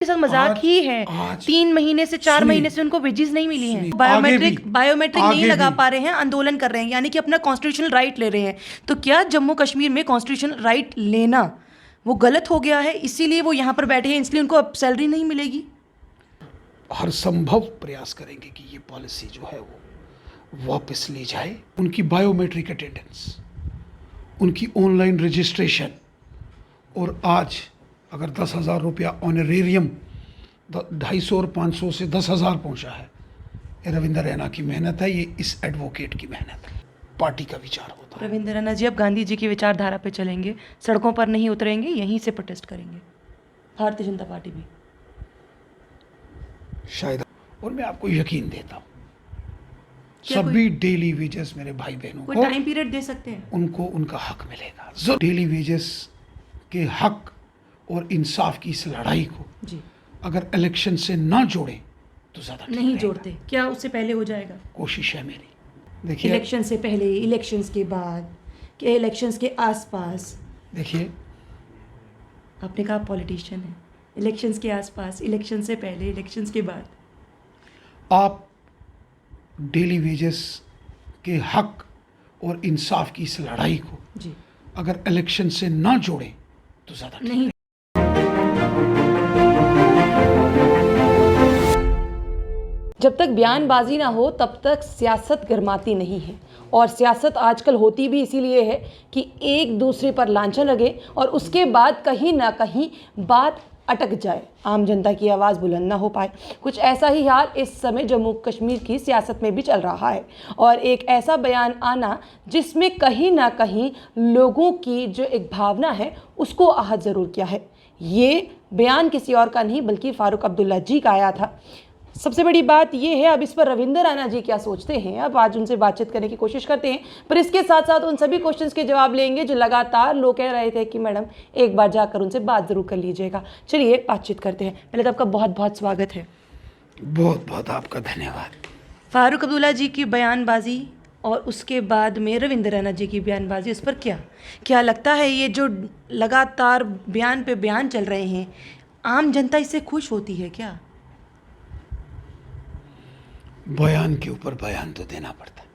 के साथ मजाक ही है। 3 महीने से 4 महीने से उनको वेजेस नहीं मिली हैं। बायोमेट्रिक नहीं लगा पा रहे हैं, आंदोलन कर रहे हैं, यानी कि अपना कॉन्स्टिट्यूशनल राइट ले रहे हैं। तो क्या जम्मू कश्मीर में कॉन्स्टिट्यूशनल राइट लेना वो गलत हो गया है, इसीलिए वो यहाँ पर बैठे हैं, इसलिए उनको अब सैलरी नहीं मिलेगी? हर संभव प्रयास करेंगे कि ये पॉलिसी जो है वो वापस ली जाए। उनकी बायोमेट्रिक अटेंडेंस, उनकी ऑनलाइन रजिस्ट्रेशन, और आज अगर 10,000 रुपया ऑनरेरियम 250 और 500 से 10,000 पहुंचा है, ये रविंद्र रैना की मेहनत है, ये इस एडवोकेट की मेहनत है, पार्टी का विचार होता है। रविंद्र रैना जी अब गांधी जी की विचारधारा पे चलेंगे, सड़कों पर नहीं उतरेंगे, यहीं से प्रोटेस्ट करेंगे, भारतीय जनता पार्टी भी शायद। और मैं आपको यकीन देता हूँ सभी डेली वेजेस मेरे भाई बहनों को टाइम पीरियड दे सकते हैं, उनको उनका हक मिलेगा। जो डेली वेजेस के हक और इंसाफ की इस लड़ाई को जी अगर इलेक्शन से ना जोड़ें तो ज़्यादा नहीं जोड़ते, क्या उससे पहले हो जाएगा? कोशिश है मेरी। देखिए, इलेक्शन से पहले, इलेक्शंस के बाद, क्या इलेक्शंस के आसपास? देखिए, आपने कहा पॉलिटिशियन है, इलेक्शंस के आसपास, इलेक्शन से पहले, इलेक्शंस के बाद। आप डेली वेजेस के हक और इंसाफ की इस लड़ाई को जी अगर इलेक्शन से ना जोड़ें तो ज़्यादा नहीं। जब तक बयानबाजी ना हो तब तक सियासत गरमाती नहीं है, और सियासत आजकल होती भी इसीलिए है कि एक दूसरे पर लांछन लगे और उसके बाद कहीं ना कहीं बात अटक जाए, आम जनता की आवाज़ बुलंद ना हो पाए। कुछ ऐसा ही हाल इस समय जम्मू कश्मीर की सियासत में भी चल रहा है, और एक ऐसा बयान आना जिसमें कहीं ना कहीं लोगों की जो एक भावना है उसको आहत ज़रूर किया है। ये बयान किसी और का नहीं बल्कि फारूक अब्दुल्ला जी का आया था। सबसे बड़ी बात यह है, अब इस पर रविंद्र रैना जी क्या सोचते हैं, अब आज उनसे बातचीत करने की कोशिश करते हैं, पर इसके साथ साथ उन सभी क्वेश्चंस के जवाब लेंगे जो लगातार लोग कह रहे थे कि मैडम एक बार जाकर उनसे बात जरूर कर लीजिएगा। चलिए बातचीत करते हैं। पहले तो आपका बहुत बहुत स्वागत है। बहुत बहुत आपका धन्यवाद। फारूक अब्दुल्ला जी की बयानबाजी और उसके बाद में रविंद्र रैना जी की बयानबाजी, उस पर क्या लगता है, ये जो लगातार बयान पे बयान चल रहे हैं, आम जनता इससे खुश होती है क्या? बयान के ऊपर बयान तो देना पड़ता है,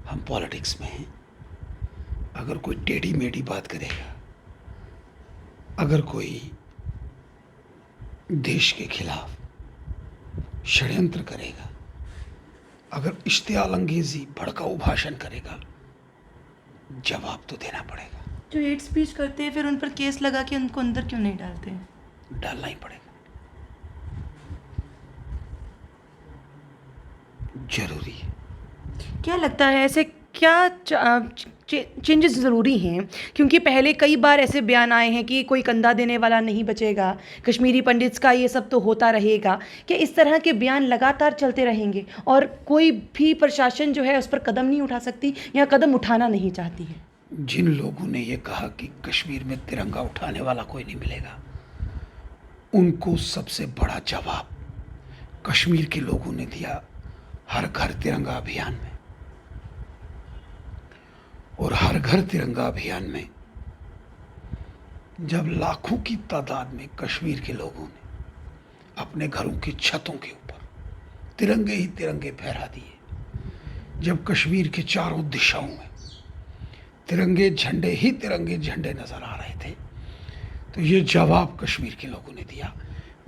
हम पॉलिटिक्स में हैं। अगर कोई टेढ़ी मेढ़ी बात करेगा, अगर कोई देश के खिलाफ षड्यंत्र करेगा, अगर इश्तियाल अंगेजी भड़काऊ भाषण करेगा, जवाब तो देना पड़ेगा। जो हेट स्पीच करते हैं फिर उन पर केस लगा के उनको अंदर क्यों नहीं डालते हैं? डालना ही पड़ेगा, जरूरी है। क्या लगता है ऐसे क्या चेंजेस ज़रूरी हैं? क्योंकि पहले कई बार ऐसे बयान आए हैं कि कोई कंधा देने वाला नहीं बचेगा, कश्मीरी पंडित्स का ये सब तो होता रहेगा। क्या इस तरह के बयान लगातार चलते रहेंगे और कोई भी प्रशासन जो है उस पर कदम नहीं उठा सकती या कदम उठाना नहीं चाहती है? जिन लोगों ने ये कहा कि कश्मीर में तिरंगा उठाने वाला कोई नहीं मिलेगा, उनको सबसे बड़ा जवाब कश्मीर के लोगों ने दिया हर घर तिरंगा अभियान में। और हर घर तिरंगा अभियान में जब लाखों की तादाद में कश्मीर के लोगों ने अपने घरों की छतों के ऊपर तिरंगे ही तिरंगे फहरा दिए, जब कश्मीर के चारों दिशाओं में तिरंगे झंडे ही तिरंगे झंडे नजर आ रहे थे, तो ये जवाब कश्मीर के लोगों ने दिया।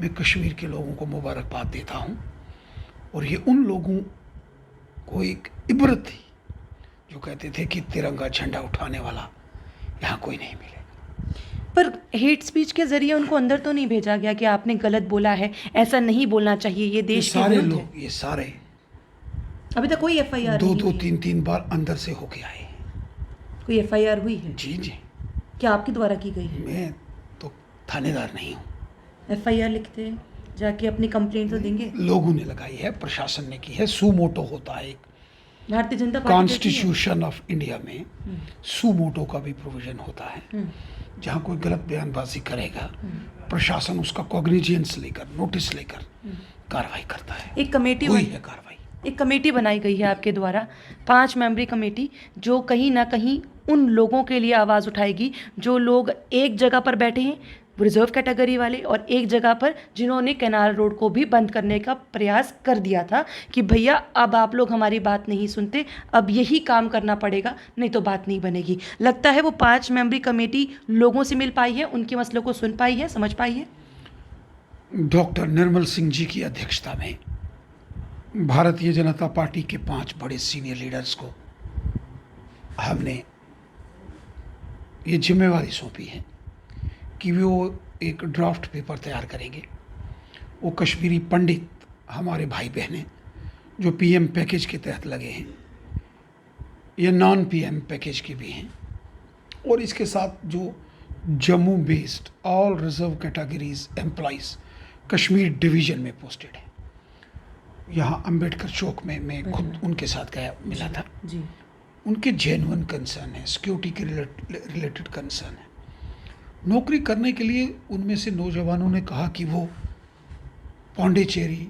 मैं कश्मीर के लोगों को मुबारकबाद देता हूँ, और ये उन लोगों को एक इबरत थी जो कहते थे कि तिरंगा झंडा उठाने वाला यहाँ कोई नहीं मिलेगा। पर हेट स्पीच के जरिए उनको अंदर तो नहीं भेजा गया कि आपने गलत बोला है, ऐसा नहीं बोलना चाहिए, ये देश के सारे विरुद्ध लोग, है? ये सारे अभी तक कोई एफआईआर दो नहीं दो हुई? तीन बार अंदर से होके आए हैं। कोई एफआईआर हुई है? जी जी, क्या आपके द्वारा की गई है? मैं तो थानेदार नहीं हूँ। एफआईआर लिखते हैं, जाके अपनी कंप्लेंट तो देंगे। लोगों ने लगाई है, प्रशासन ने की है। सुमोटो होता है एक Bharatiya Janata party constitution of India में, सुमोटो का भी प्रोविजन होता है। जहाँ कोई गलत बयानबाजी करेगा, प्रशासन उसका कॉग्निजेंस लेकर, नोटिस लेकर कार्रवाई करता है। एक कमेटी हुई है कार्रवाई। एक कमेटी बनाई गई है आपके द्वारा, 5 मेंबरी कमेटी, जो कहीं ना कहीं उन लोगों के लिए आवाज़ उठाएगी जो लोग एक जगह पर बैठे हैं, वो रिजर्व कैटेगरी वाले, और एक जगह पर जिन्होंने कैनाल रोड को भी बंद करने का प्रयास कर दिया था कि भैया अब आप लोग हमारी बात नहीं सुनते, अब यही काम करना पड़ेगा, नहीं तो बात नहीं बनेगी। लगता है वो 5 मेंबरी कमेटी लोगों से मिल पाई है, उनके मसलों को सुन पाई है, समझ पाई है। डॉक्टर निर्मल सिंह जी की अध्यक्षता में भारतीय जनता पार्टी के 5 बड़े सीनियर लीडर्स को हमने ये जिम्मेवारी सौंपी है कि वो एक ड्राफ्ट पेपर तैयार करेंगे। वो कश्मीरी पंडित हमारे भाई बहनें जो पीएम पैकेज के तहत लगे हैं, ये नॉन पीएम पैकेज के भी हैं, और इसके साथ जो Jammu based all reserve categories employees Kashmir division में पोस्टेड है। यहाँ अंबेडकर चौक में मैं खुद उनके साथ गया, मिला था जी। उनके जेन्युइन कंसर्न है, सिक्योरिटी के रिलेटेड कंसर्न है। नौकरी करने के लिए उनमें से नौजवानों ने कहा कि वो पौंडीचेरी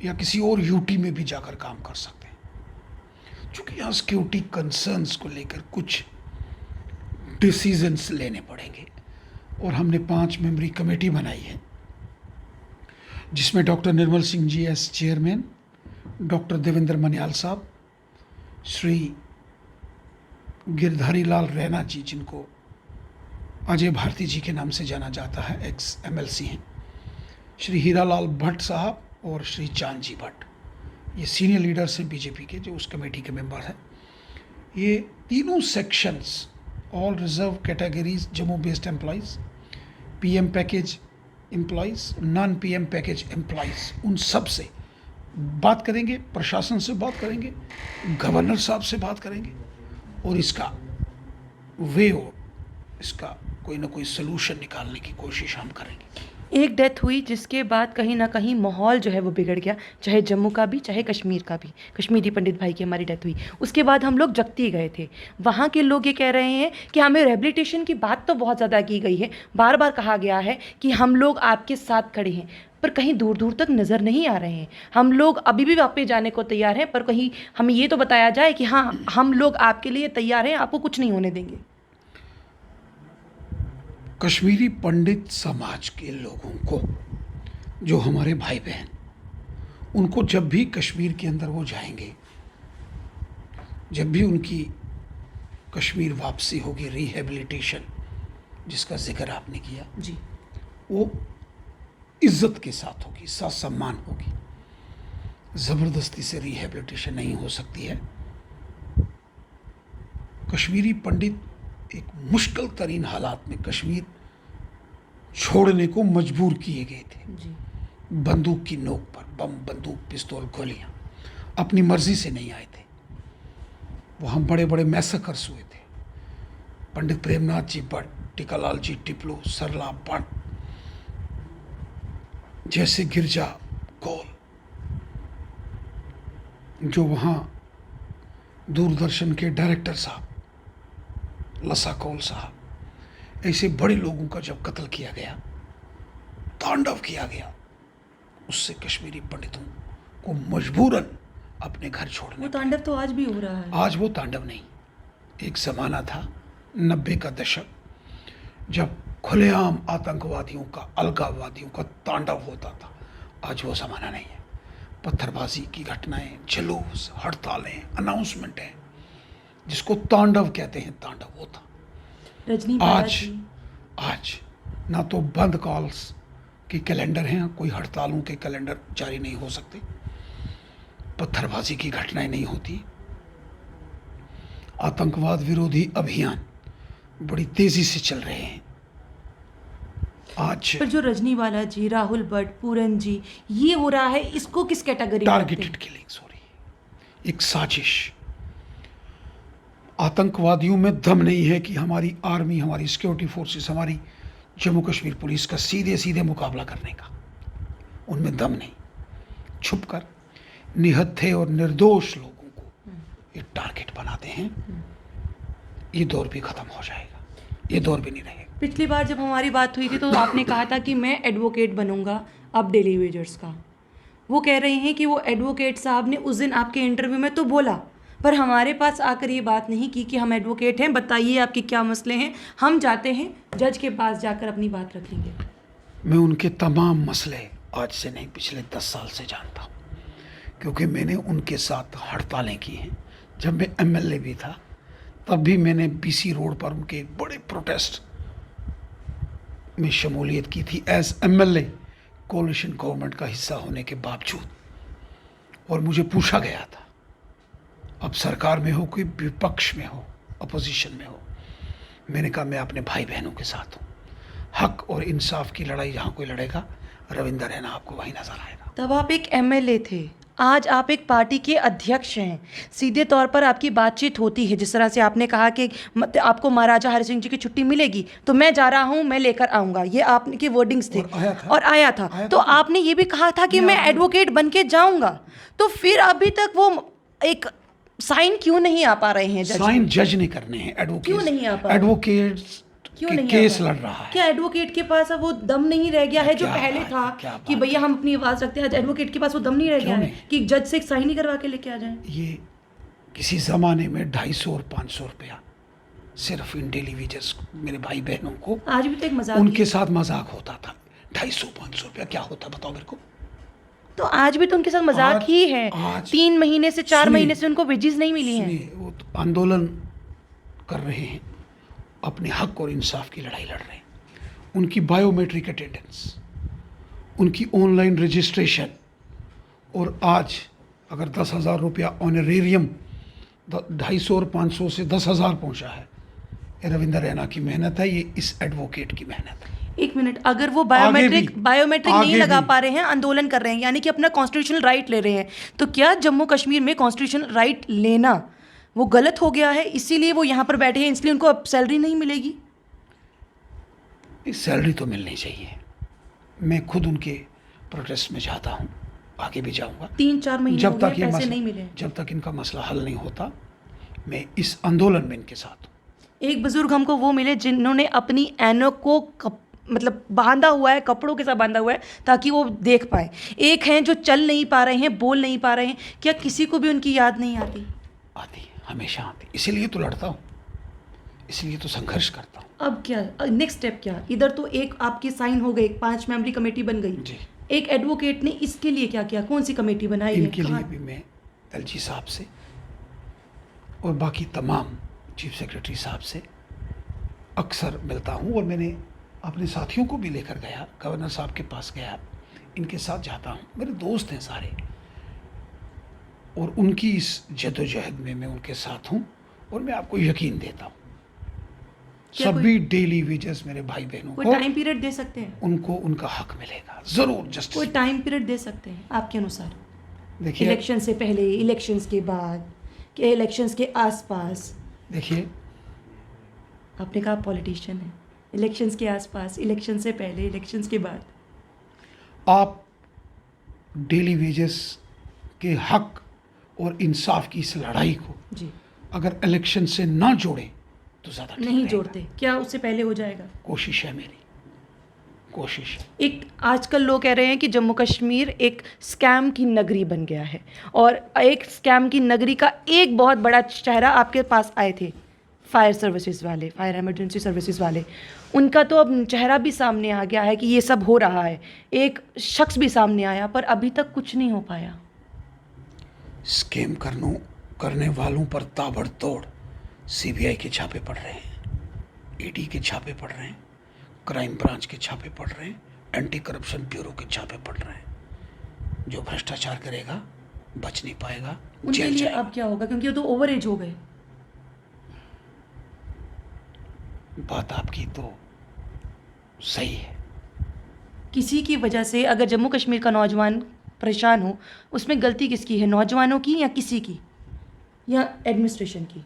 या किसी और यूटी में भी जाकर काम कर सकते हैं, क्योंकि यहाँ सिक्योरिटी कंसर्न्स को लेकर कुछ डिसीजंस लेने पड़ेंगे। और हमने 5 मेंबरी कमेटी बनाई है जिसमें doctor Nirmal Singh ji as chairman, doctor Devendra Maniyal साहब, श्री गिरधारी लाल रैना जी जिनको अजय भारती जी के नाम से जाना जाता है, एक्स एमएलसी हैं, श्री हीरालाल भट्ट साहब और श्री चांद जी भट्ट, ये सीनियर लीडर्स हैं बीजेपी के जो उस कमेटी के मेंबर हैं। ये तीनों sections, all reserve categories Jammu based employees, PM package employees, non PM package employees, उन सब से बात करेंगे, प्रशासन से बात करेंगे, गवर्नर साहब से बात करेंगे, और इसका वे और इसका कोई ना कोई सलूशन निकालने की कोशिश हम करेंगे। एक डेथ हुई जिसके बाद कहीं ना कहीं माहौल जो है वो बिगड़ गया, चाहे जम्मू का भी चाहे कश्मीर का भी। कश्मीरी पंडित भाई की हमारी डेथ हुई, उसके बाद हम लोग जगती गए थे। वहाँ के लोग ये कह रहे हैं कि हमें रिहेबिलिटेशन की बात तो बहुत ज़्यादा की गई है, बार बार कहा गया है कि हम लोग आपके साथ खड़े हैं, पर कहीं दूर दूर तक नज़र नहीं आ रहे हैं। हम लोग अभी भी वापस जाने को तैयार हैं, पर कहीं हमें ये तो बताया जाए कि हाँ हम लोग आपके लिए तैयार हैं, आपको कुछ नहीं होने देंगे। कश्मीरी पंडित समाज के लोगों को, जो हमारे भाई बहन, उनको जब भी कश्मीर के अंदर वो जाएंगे, जब भी उनकी कश्मीर वापसी होगी, रिहेबिलिटेशन जिसका जिक्र आपने किया जी, वो इज्जत के साथ होगी, साथ सम्मान होगी। ज़बरदस्ती से रिहेबिलिटेशन नहीं हो सकती है। कश्मीरी पंडित एक मुश्किल तरीन हालात में कश्मीर छोड़ने को मजबूर किए गए थे जी। बंदूक की नोक पर, बम, बंदूक, पिस्तौल, गोलियां, अपनी मर्जी से नहीं आए थे। वहाँ बड़े बड़े मैसेकर्स हुए थे। पंडित प्रेमनाथ जी भट्ट, टीकालाल जी टिपलू, सरला भट्ट जैसे गिरजा कौल, जो वहाँ दूरदर्शन के डायरेक्टर साहब, लसा कौल साहब, ऐसे बड़े लोगों का जब कत्ल किया गया, तांडव किया गया, उससे कश्मीरी पंडितों को मजबूरन अपने घर छोड़ने। वो तांडव तो आज भी हो रहा है। आज वो तांडव नहीं, एक ज़माना था 90 का दशक, जब खुलेआम आतंकवादियों का, अलगाववादियों का तांडव होता था। आज वो ज़माना नहीं है। पत्थरबाजी की घटनाएं, जुलूस, हड़तालें, अनाउंसमेंटें, जिसको तांडव कहते हैं, तांडव होता। रजनी आज ना तो बंद कॉल्स के कैलेंडर हैं, कोई हड़तालों के कैलेंडर जारी नहीं हो सकते, पत्थरबाजी की घटनाएं नहीं होती, आतंकवाद विरोधी अभियान बड़ी तेजी से चल रहे हैं। आज पर जो रजनीवाला जी, राहुल भट्ट, पूरन जी, ये हो रहा है, इसको किस कैटेगरी में रखते हैं? टारगेटेड किलिंग्स हो रही है, एक साजिश। आतंकवादियों में दम नहीं है कि हमारी आर्मी, हमारी सिक्योरिटी फोर्सेस, हमारी जम्मू कश्मीर पुलिस का सीधे सीधे मुकाबला करने का, उनमें दम नहीं। छुपकर निहत्थे और निर्दोष लोगों को ये टारगेट बनाते हैं। ये दौर भी खत्म हो जाएगा, ये दौर भी नहीं रहेगा। पिछली बार जब हमारी बात हुई थी तो आपने कहा था कि मैं एडवोकेट बनूंगा अब डेली वेजर्स का। वो कह रहे हैं कि वो एडवोकेट साहब ने उस दिन आपके इंटरव्यू में तो बोला, पर हमारे पास आकर ये बात नहीं की कि हम एडवोकेट हैं, बताइए आपके क्या मसले हैं, हम जाते हैं जज के पास जाकर अपनी बात रखेंगे। मैं उनके तमाम मसले आज से नहीं पिछले 10 साल से जानता हूँ, क्योंकि मैंने उनके साथ हड़तालें की हैं। जब मैं एमएलए भी था तब भी मैंने बीसी रोड पर उनके बड़े प्रोटेस्ट में शमूलियत की थी एज एमएलए, कोalition गवर्नमेंट का हिस्सा होने के बावजूद। और मुझे पूछा गया था, अब सरकार में हो कि विपक्ष में हो, अपोजिशन में हो, मैंने कहा मैं अपने भाई बहनों के साथ हूँ। हक और इंसाफ की लड़ाई जहाँ कोई लड़ेगा, रविंदर रैना आपको वहीं नजर आएगा। तब आप एक एमएलए थे, आज आप एक पार्टी के अध्यक्ष हैं। सीधे तौर पर आपकी बातचीत होती है, जिस तरह से आपने कहा कि आपको महाराजा हरि सिंह जी की छुट्टी मिलेगी तो मैं जा रहा हूं, मैं लेकर आऊंगा, ये आपके वर्डिंग्स थे। और आया था तो आपने ये भी कहा था कि मैं एडवोकेट बन के जाऊंगा। तो फिर अभी तक वो एक साइन क्यों नहीं आ पा रहे हैं? साइन जज नहीं करने हैं, एडवोकेट क्यों नहीं आ पा रहे? एडवोकेट क्यों के नहीं केस लड़ रहा है। क्या एडवोकेट के पास अब वो दम नहीं रह गया है जो पहले था कि भैया हम अपनी आवाज रखते हैं? आज एडवोकेट के पास वो दम नहीं रह गया है कि जज से एक साइन ही करवा के लेके आ जाए। ये किसी जमाने में 250 और 500 रुपया सिर्फ इन डेली वेजेस मेरे भाई बहनों को, आज भी तो एक मजाक उनके साथ मजाक होता था। 250-500 रुपया क्या होता बताओ मेरे को? तो आज भी तो उनके साथ मजाक ही है। 3 महीने से 4 महीने से उनको वेजेस नहीं मिली हैं। वो तो आंदोलन कर रहे हैं, अपने हक और इंसाफ की लड़ाई लड़ रहे हैं। उनकी बायोमेट्रिक अटेंडेंस, उनकी ऑनलाइन रजिस्ट्रेशन, और आज अगर 10,000 रुपया ऑनरेरियम 250 और 500 से 10,000 पहुंचा है, ये रविंदर रैना की मेहनत है, ये इस एडवोकेट की मेहनत है। एक मिनट, अगर वो बायोमेट्रिक नहीं लगा पा रहे हैं, आंदोलन कर रहे हैं, यानी कि अपना कॉन्स्टिट्यूशनल राइट ले रहे हैं, तो क्या जम्मू कश्मीर में कॉन्स्टिट्यूशनल राइट लेना वो गलत हो गया है? इसीलिए वो यहाँ पर बैठे हैं, इसलिए उनको अब सैलरी नहीं मिलेगी? सैलरी तो मिलनी चाहिए। मैं खुद उनके प्रोटेस्ट में जाता हूँ, आगे भी जाऊँगा। 3-4 महीने जब तक पैसे नहीं मिले, जब तक इनका मसला हल नहीं होता, मैं इस आंदोलन में इनके साथ हूँ। एक बुजुर्ग हमको वो मिले जिन्होंने अपनी ऐनक को मतलब बांधा हुआ है, कपड़ों के साथ बांधा हुआ है ताकि वो देख पाए। एक हैं जो चल नहीं पा रहे हैं, बोल नहीं पा रहे हैं, क्या किसी को भी उनकी याद नहीं आती? आती, हमेशा आती। इसीलिए तो लड़ता हूँ, इसलिए तो संघर्ष करता हूँ। अब क्या नेक्स्ट स्टेप क्या? इधर तो एक आपकी साइन हो गई, 5 मेंबरी कमेटी बन गई जी। एक एडवोकेट ने इसके लिए क्या किया? कौन सी कमेटी बनाई है? इनके लिए भी मैं एलजी साहब से और बाकी तमाम चीफ सेक्रेटरी साहब से अक्सर मिलता हूँ, और मैंने अपने साथियों को भी लेकर गया, गवर्नर साहब के पास गया, इनके साथ जाता हूँ। मेरे दोस्त हैं सारे, और उनकी इस जदोजहद में मैं उनके साथ हूँ। और मैं आपको यकीन देता हूँ, सभी डेली वेजेस मेरे भाई बहनों को टाइम पीरियड दे सकते हैं, उनको उनका हक मिलेगा जरूर। जस्टिस कोई टाइम पीरियड दे सकते हैं आपके अनुसार? देखिए, इलेक्शन से पहले, इलेक्शंस के बाद, के इलेक्शंस के आसपास? देखिए, आपने कहा पॉलिटिशियन है, इलेक्शंस के आसपास, इलेक्शन से पहले, इलेक्शंस के बाद, आप डेली वेजेस के हक और इंसाफ की इस लड़ाई को जी अगर इलेक्शन से ना जोड़ें तो ज़्यादा ठीक नहीं रहेगा। जोड़ते, क्या उससे पहले हो जाएगा? कोशिश है मेरी, कोशिश है। एक आजकल लोग कह रहे हैं कि जम्मू कश्मीर एक स्कैम की नगरी बन गया है, और एक स्कैम की नगरी का एक बहुत बड़ा चेहरा आपके पास आए थे, फायर सर्विसेज वाले, फायर इमरजेंसी सर्विसेज वाले। उनका तो अब चेहरा भी सामने आ गया है कि ये सब हो रहा है, एक शख्स भी सामने आया, पर अभी तक कुछ नहीं हो पाया। स्कैम करने वालों पर ताबड़तोड़ सीबीआई के छापे पड़ रहे हैं, ईडी के छापे पड़ रहे हैं, क्राइम ब्रांच के छापे पड़ रहे हैं, एंटी करप्शन ब्यूरो के छापे पड़ रहे हैं। जो भ्रष्टाचार करेगा बच नहीं पाएगा, उनके जेल लिए जाएगा। अब क्या होगा, क्योंकि वो तो ओवर एज हो गए? बात आपकी तो सही है। किसी की वजह से अगर जम्मू कश्मीर का नौजवान परेशान हो, उसमें गलती किसकी है? नौजवानों की या किसी की, या एडमिनिस्ट्रेशन की?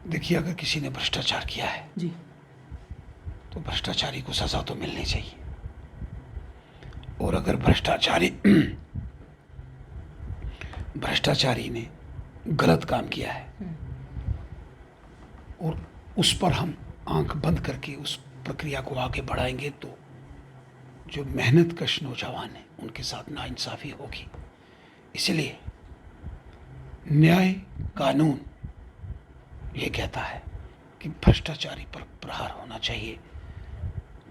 देखिए, अगर किसी ने भ्रष्टाचार किया है जी, तो भ्रष्टाचारी को सजा तो मिलनी चाहिए। और अगर भ्रष्टाचारी ने गलत काम किया है और उस पर हम आंख बंद करके उस प्रक्रिया को आगे बढ़ाएंगे, तो जो मेहनत कश नौजवान हैं उनके साथ नाइंसाफ़ी होगी। इसलिए न्याय कानून ये कहता है कि भ्रष्टाचारी पर प्रहार होना चाहिए,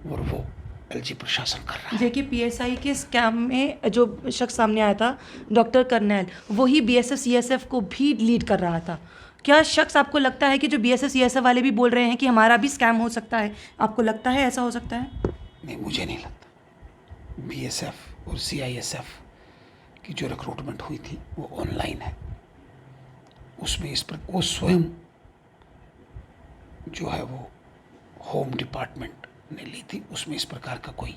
और वो एलजी प्रशासन कर रहा है। जेके पीएसआई के स्कैम में जो शख्स सामने आया था डॉक्टर कर्नैल, वही बीएसएफ सीएसएफ को भी लीड कर रहा था। क्या शख्स आपको लगता है कि जो बीएसएफ सीएसएफ वाले भी बोल रहे हैं कि हमारा भी स्कैम हो सकता है, आपको लगता है ऐसा हो सकता है? नहीं, मुझे नहीं लगता। बीएसएफ और सीआईएसएफ की जो रिक्रूटमेंट हुई थी वो ऑनलाइन है, उसमें इस पर वो स्वयं जो है वो होम डिपार्टमेंट ने ली थी, उसमें इस प्रकार का कोई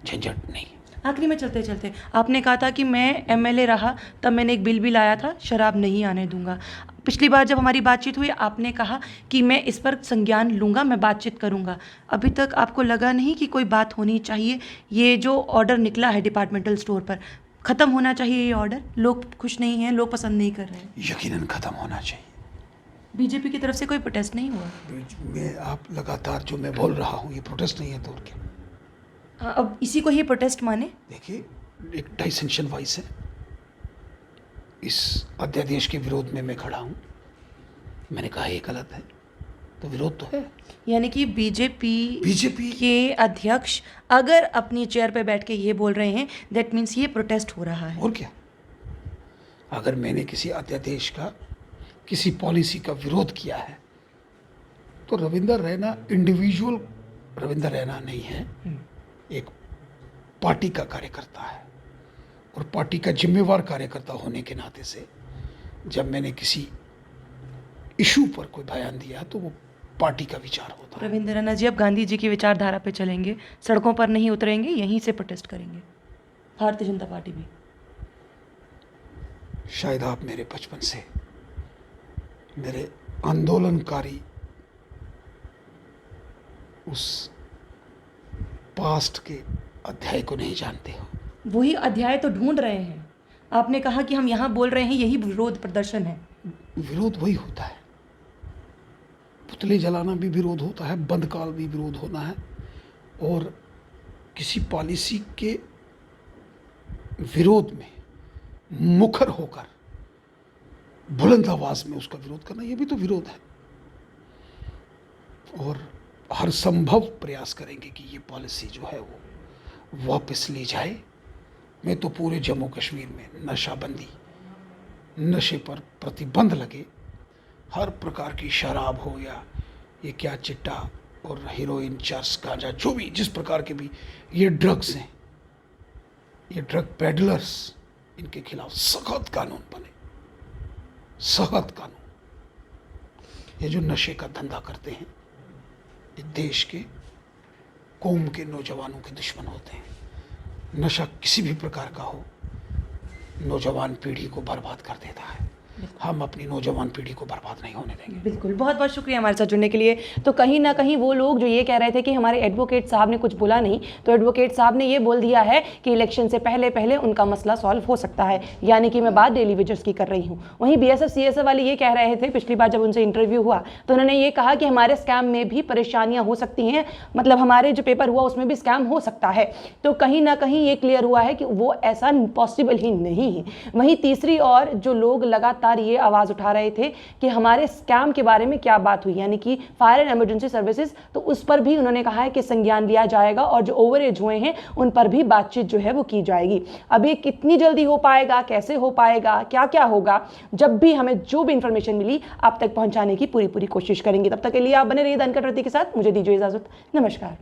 झंझट नहीं। आखिरी में चलते चलते आपने कहा था कि मैं एमएलए रहा तब मैंने एक बिल भी लाया था, शराब नहीं आने दूंगा। पिछली बार जब हमारी बातचीत हुई आपने कहा कि मैं इस पर संज्ञान लूँगा, मैं बातचीत करूँगा। अभी तक आपको लगा नहीं कि कोई बात होनी चाहिए? ये जो ऑर्डर निकला है डिपार्टमेंटल स्टोर पर, ख़त्म होना चाहिए ये ऑर्डर? लोग खुश नहीं हैं, लोग पसंद नहीं कर रहे हैं। यकीनन ख़त्म होना चाहिए। बीजेपी की तरफ से कोई प्रोटेस्ट नहीं हुआ? मैं आप लगातार जो मैं बोल रहा हूँ ये प्रोटेस्ट नहीं है तो और क्या। अब इसी को ही प्रोटेस्ट माने? देखिए, एक डाइसेंशन वॉइस है, इस अध्यादेश के विरोध में मैं खड़ा हूँ। मैंने कहा ये गलत है, तो विरोध तो है। यानी कि बीजेपी के अध्यक्ष अगर अपनी चेयर पे बैठ के ये बोल रहे हैं, दैट मीन्स ये प्रोटेस्ट हो रहा है। और क्या, अगर मैंने किसी अध्यादेश का, किसी पॉलिसी का विरोध किया है तो रविंदर रैना इंडिविजुअल रविंदर रैना नहीं है, एक पार्टी का कार्यकर्ता है, और पार्टी का जिम्मेवार कार्यकर्ता होने के नाते से जब मैंने किसी इशू पर कोई बयान दिया तो वो पार्टी का विचार होता है। रविंद्र रैना जी अब गांधी जी की विचारधारा पे चलेंगे, सड़कों पर नहीं उतरेंगे, यहीं से प्रोटेस्ट करेंगे, भारतीय जनता पार्टी भी? शायद आप मेरे बचपन से मेरे आंदोलनकारी उस पास्ट के अध्याय को नहीं जानते हो। वही अध्याय तो ढूंढ रहे हैं। आपने कहा कि हम यहाँ बोल रहे हैं, यही विरोध प्रदर्शन है। विरोध वही होता है, पुतले जलाना भी विरोध होता है, बंदकाल भी विरोध होना है, और किसी पॉलिसी के विरोध में मुखर होकर बुलंद आवाज में उसका विरोध करना, ये भी तो विरोध है। और हर संभव प्रयास करेंगे कि ये पॉलिसी जो है वो वापस ली जाए। मैं तो पूरे जम्मू कश्मीर में नशाबंदी, नशे पर प्रतिबंध लगे, हर प्रकार की शराब हो या ये क्या चिट्टा और हीरोइन, चर्स, गांजा, जो भी जिस प्रकार के भी ये ड्रग्स हैं, ये ड्रग पेडलर्स, इनके खिलाफ सख्त कानून बने, सख्त कानून। ये जो नशे का धंधा करते हैं ये देश के, कौम के नौजवानों के दुश्मन होते हैं। नशा किसी भी प्रकार का हो, नौजवान पीढ़ी को बर्बाद कर देता है। हम अपनी नौजवान पीढ़ी को बर्बाद नहीं होने देंगे। बिल्कुल, बहुत बहुत शुक्रिया हमारे साथ जुड़ने के लिए। तो कहीं ना कहीं वो लोग जो ये कह रहे थे कि हमारे एडवोकेट साहब ने कुछ बोला नहीं, तो एडवोकेट साहब ने ये बोल दिया है कि इलेक्शन से पहले पहले उनका मसला सॉल्व हो सकता है, यानी कि मैं बात डेली वेजर्स की कर रही हूँ। वहीं बीएसएफ सीएसएफ वाले ये कह रहे थे, पिछली बार जब उनसे इंटरव्यू हुआ तो उन्होंने ये कहा कि हमारे स्कैम में भी परेशानियाँ हो सकती हैं, मतलब हमारे जो पेपर हुआ उसमें भी स्कैम हो सकता है। तो कहीं ना कहीं ये क्लियर हुआ है कि वो ऐसा पॉसिबल ही नहीं है। वहीं तीसरी ओर जो लोग लगातार ये आवाज़ उठा रहे थे कि हमारे स्कैम के बारे में क्या बात हुई, यानी कि फायर एंड इमरजेंसी सर्विसेज, तो उस पर भी उन्होंने कहा है कि संज्ञान लिया जाएगा और जो ओवर एज हुए हैं उन पर भी बातचीत जो है वो की जाएगी। अब ये कितनी जल्दी हो पाएगा, कैसे हो पाएगा, क्या क्या होगा, जब भी हमें जो भी इंफॉर्मेशन मिली आप तक पहुंचाने की पूरी कोशिश करेंगे। तब तक के लिए आप बने रहिए द अनकट रत्ती के साथ। मुझे दीजिए इजाजत, नमस्कार।